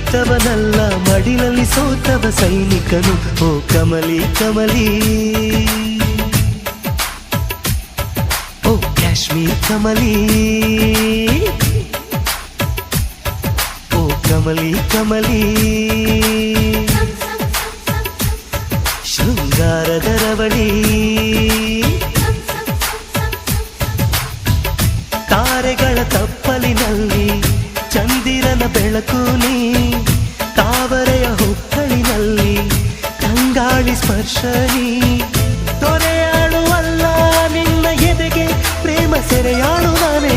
ಗೆದ್ದವನಲ್ಲ ಮಡಿಲಲ್ಲಿ ಸೋತವ ಸೈನಿಕನು ಓ ಕಮಲಿ ಕಮಲಿ ಓ ಕಾಶ್ಮೀರ್ ಕಮಲಿ ಓ ಕಮಲಿ ಕಮಲಿ ಶೃಂಗಾರದ ರವಳಿ ತಾರೆಗಳ ತಪ್ಪಲಿನಲ್ಲಿ ಚಂದಿರನ ಬೆಳಕು ನೀ ತಾವರೆಯ ಹೊಕ್ಕಳಿನಲ್ಲಿ ತಂಗಾಳಿ ಸ್ಪರ್ಶನಿ ದೊರೆಯಾಳುವಲ್ಲ ನಿನ್ನ ಎದೆಗೆ ಪ್ರೇಮ ಸೆರೆಯಾಳು ನಾನೇ